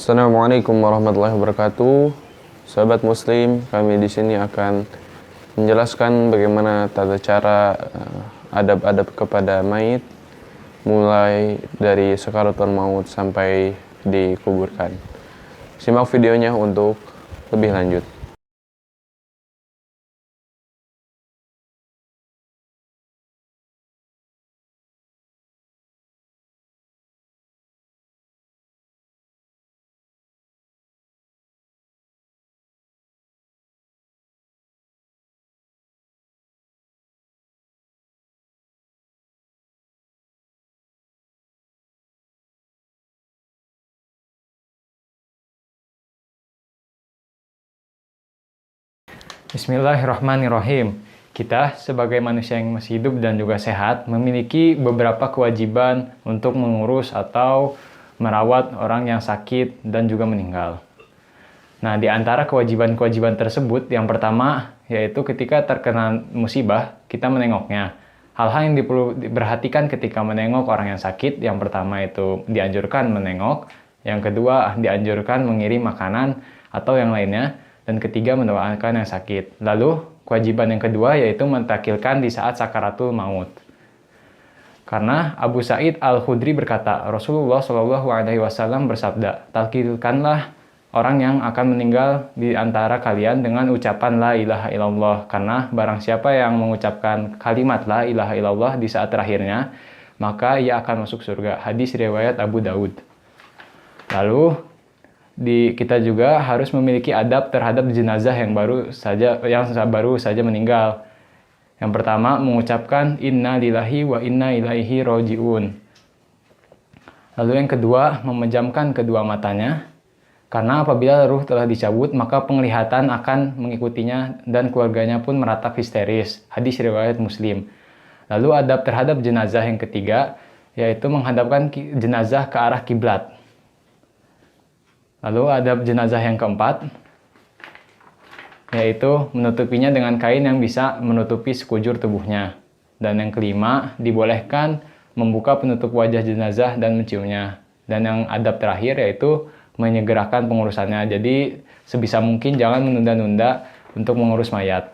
Assalamualaikum warahmatullahi wabarakatuh. Sahabat Muslim, kami di sini akan menjelaskan bagaimana tata cara adab-adab kepada mayit, mulai dari sakaratul maut sampai dikuburkan. Simak videonya untuk lebih lanjut. Bismillahirrahmanirrahim. Kita sebagai manusia yang masih hidup dan juga sehat memiliki beberapa kewajiban untuk mengurus atau merawat orang yang sakit dan juga meninggal. Nah, di antara kewajiban-kewajiban tersebut, yang pertama yaitu ketika terkena musibah, kita menengoknya. Hal-hal yang perlu diperhatikan ketika menengok orang yang sakit, yang pertama itu dianjurkan menengok, yang kedua dianjurkan mengirim makanan atau yang lainnya, dan ketiga mendoakan yang sakit. Lalu kewajiban yang kedua yaitu mentakilkan di saat sakaratul maut. Karena Abu Sa'id Al-Khudri berkata, Rasulullah Shallallahu Alaihi Wasallam bersabda, takilkanlah orang yang akan meninggal di antara kalian dengan ucapan la ilaha illallah. Karena barang siapa yang mengucapkan kalimat la ilaha illallah di saat terakhirnya, maka ia akan masuk surga. Hadis riwayat Abu Daud. Lalu kita juga harus memiliki adab terhadap jenazah yang baru saja meninggal. Yang pertama mengucapkan inna lillahi wa inna ilaihi roji'un. Lalu yang kedua memejamkan kedua matanya, karena apabila ruh telah dicabut maka penglihatan akan mengikutinya dan keluarganya pun meratap histeris. Hadis riwayat Muslim. Lalu adab terhadap jenazah yang ketiga yaitu menghadapkan jenazah ke arah kiblat. Lalu adab jenazah yang keempat, yaitu menutupinya dengan kain yang bisa menutupi sekujur tubuhnya. Dan yang kelima, dibolehkan membuka penutup wajah jenazah dan menciumnya. Dan yang adab terakhir yaitu menyegerakan pengurusannya. Jadi sebisa mungkin jangan menunda-nunda untuk mengurus mayat.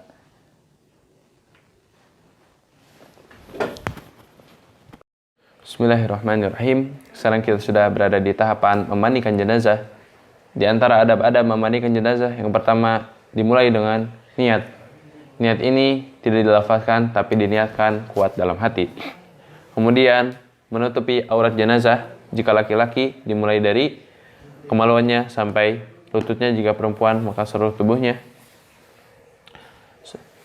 Bismillahirrahmanirrahim. Sekarang kita sudah berada di tahapan memandikan jenazah. Di antara adab-adab memandikan jenazah, yang pertama dimulai dengan niat. Niat ini tidak dilafazkan tapi diniatkan kuat dalam hati. Kemudian menutupi aurat jenazah, jika laki-laki dimulai dari kemaluannya sampai lututnya, jika perempuan maka seluruh tubuhnya.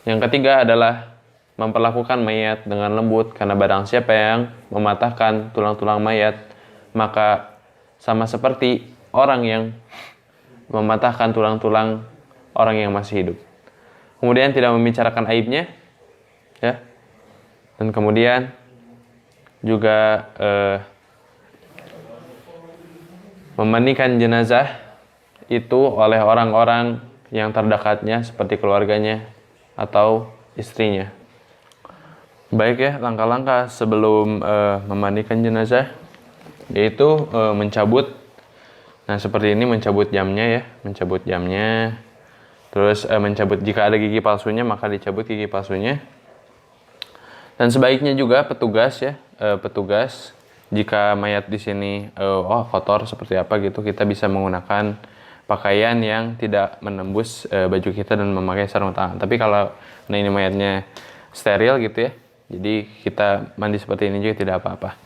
Yang ketiga adalah memperlakukan mayat dengan lembut, karena barang siapa yang mematahkan tulang-tulang mayat maka sama seperti orang yang mematahkan tulang-tulang orang yang masih hidup. Kemudian tidak membicarakan aibnya, ya. Dan kemudian juga memandikan jenazah itu oleh orang-orang yang terdekatnya seperti keluarganya atau istrinya. Baik ya, langkah-langkah sebelum memandikan jenazah yaitu mencabut. Nah, seperti ini mencabut jamnya ya, mencabut jamnya. Terus mencabut, jika ada gigi palsunya maka dicabut gigi palsunya. Dan sebaiknya juga petugas ya, petugas jika mayat di sini kotor seperti apa gitu, kita bisa menggunakan pakaian yang tidak menembus baju kita dan memakai sarung tangan. Tapi kalau ini mayatnya steril gitu ya, jadi kita mandi seperti ini juga tidak apa-apa.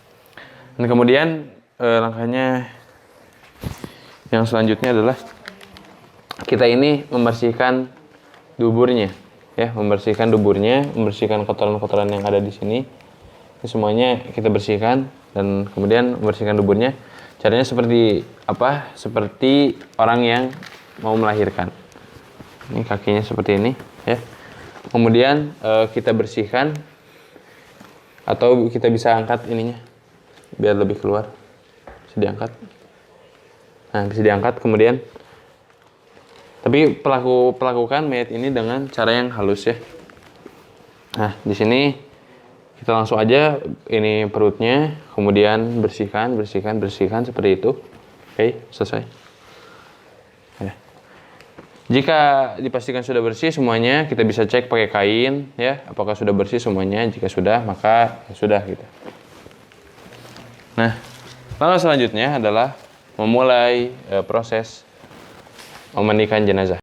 Dan kemudian langkahnya yang selanjutnya adalah kita ini membersihkan duburnya, ya, membersihkan duburnya, membersihkan kotoran-kotoran yang ada di sini. Ini semuanya kita bersihkan dan kemudian membersihkan duburnya. Caranya seperti apa? Seperti orang yang mau melahirkan. Ini kakinya seperti ini, ya. Kemudian kita bersihkan, atau kita bisa angkat ininya biar lebih keluar. Bisa diangkat. Nah, bisa diangkat kemudian. Tapi pelakukan mayat ini dengan cara yang halus ya. Nah, di sini kita langsung aja ini perutnya, kemudian bersihkan seperti itu. Oke, selesai. Jika dipastikan sudah bersih semuanya, kita bisa cek pakai kain ya, apakah sudah bersih semuanya. Jika sudah, maka ya sudah gitu. Nah, langkah selanjutnya adalah memulai proses memandikan jenazah.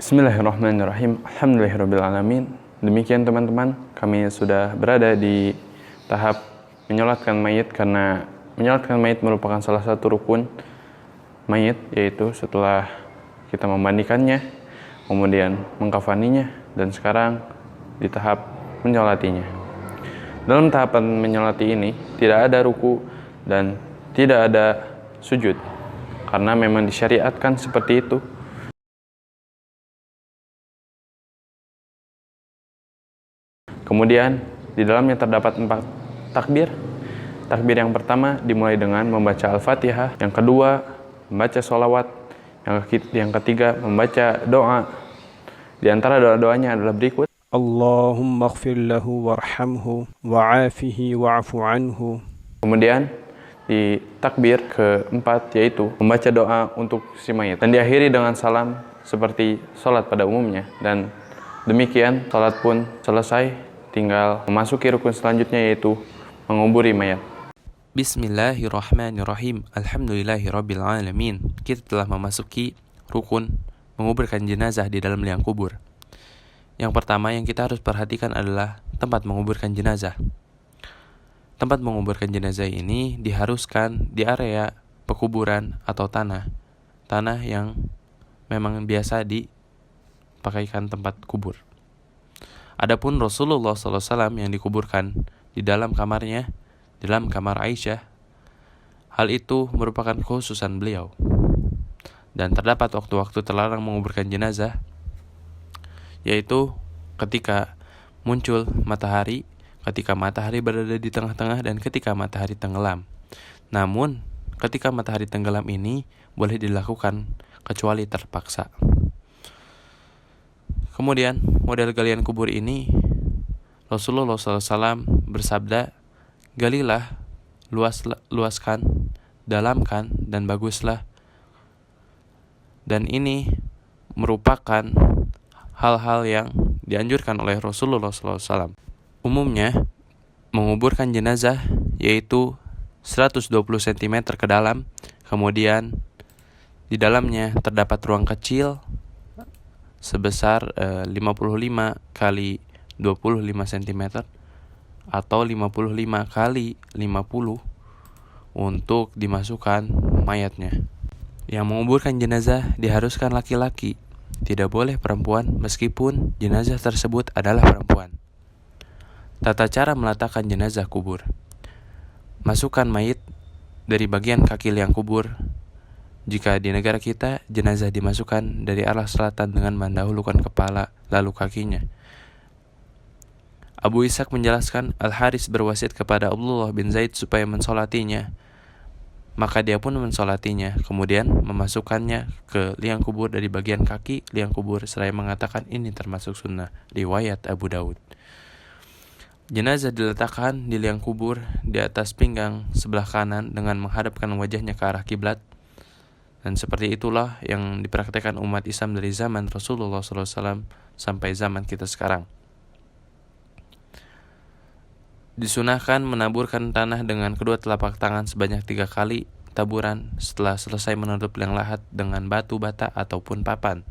Bismillahirrahmanirrahim. Alhamdulillahirrabbilalamin. Demikian teman-teman, kami sudah berada di tahap menyolatkan mayit, karena menyolatkan mayit merupakan salah satu rukun mayit, yaitu setelah kita memandikannya, kemudian mengkafaninya, dan sekarang di tahap menyolatinya. Dalam tahapan menyolati ini tidak ada ruku dan tidak ada sujud, karena memang disyariatkan seperti itu. Kemudian di dalamnya terdapat 4 takbir. Takbir yang pertama dimulai dengan membaca Al-Fatihah, yang kedua membaca sholawat, yang ketiga membaca doa. Di antara doa-doanya adalah berikut: Allahumma ighfir lahu warhamhu wa'afihi wa'fu anhu. Kemudian di takbir keempat yaitu membaca doa untuk si mayit, dan diakhiri dengan salam seperti sholat pada umumnya. Dan demikian sholat pun selesai, tinggal memasuki rukun selanjutnya yaitu menguburi mayat. Bismillahirrahmanirrahim. Alhamdulillahirrabbilalamin. Kita telah memasuki rukun menguburkan jenazah di dalam liang kubur. Yang pertama yang kita harus perhatikan adalah tempat menguburkan jenazah. Tempat menguburkan jenazah ini diharuskan di area pekuburan atau tanah yang memang biasa dipakaikan tempat kubur. Adapun Rasulullah SAW yang dikuburkan di dalam kamarnya, di dalam kamar Aisyah, hal itu merupakan kekhususan beliau. Dan terdapat waktu-waktu terlarang menguburkan jenazah, yaitu ketika muncul matahari, ketika matahari berada di tengah-tengah, dan ketika matahari tenggelam. Namun, ketika matahari tenggelam ini boleh dilakukan kecuali terpaksa. Kemudian, model galian kubur ini, Rasulullah SAW bersabda, "Galilah, luaskan, dalamkan, dan baguslah." Dan ini merupakan hal-hal yang dianjurkan oleh Rasulullah SAW. Umumnya, menguburkan jenazah yaitu 120 cm ke dalam, kemudian di dalamnya terdapat ruang kecil sebesar 55 kali 25 cm atau 55 kali 50 untuk dimasukkan mayatnya. Yang menguburkan jenazah diharuskan laki-laki, tidak boleh perempuan meskipun jenazah tersebut adalah perempuan. Tata cara meletakkan jenazah kubur. Masukkan mayit dari bagian kaki liang kubur. Jika di negara kita, jenazah dimasukkan dari arah selatan dengan mendahulukan kepala lalu kakinya. Abu Ishaq menjelaskan, Al-Haris berwasiat kepada Abdullah bin Zaid supaya mensolatinya. Maka dia pun mensolatinya, kemudian memasukkannya ke liang kubur dari bagian kaki liang kubur seraya mengatakan ini termasuk sunnah. Riwayat Abu Daud. Jenazah diletakkan di liang kubur di atas pinggang sebelah kanan dengan menghadapkan wajahnya ke arah kiblat. Dan seperti itulah yang dipraktikkan umat Islam dari zaman Rasulullah SAW sampai zaman kita sekarang. Disunahkan menaburkan tanah dengan kedua telapak tangan sebanyak 3 kali taburan setelah selesai menutup liang lahat dengan batu bata ataupun papan.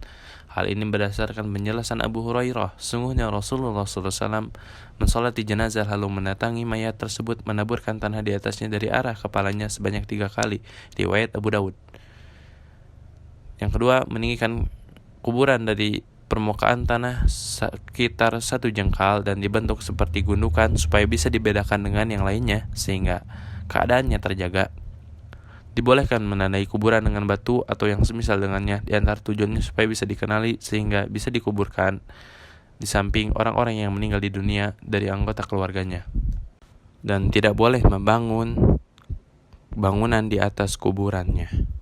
Hal ini berdasarkan penjelasan Abu Hurairah. Sungguhnya Rasulullah SAW mensolati jenazah lalu mendatangi mayat tersebut, menaburkan tanah di atasnya dari arah kepalanya sebanyak 3 kali. Riwayat Abu Daud. Yang kedua, meninggikan kuburan dari permukaan tanah sekitar 1 jengkal dan dibentuk seperti gundukan supaya bisa dibedakan dengan yang lainnya sehingga keadaannya terjaga. Dibolehkan menandai kuburan dengan batu atau yang semisal dengannya, di antara tujuannya supaya bisa dikenali sehingga bisa dikuburkan di samping orang-orang yang meninggal di dunia dari anggota keluarganya. Dan tidak boleh membangun bangunan di atas kuburannya.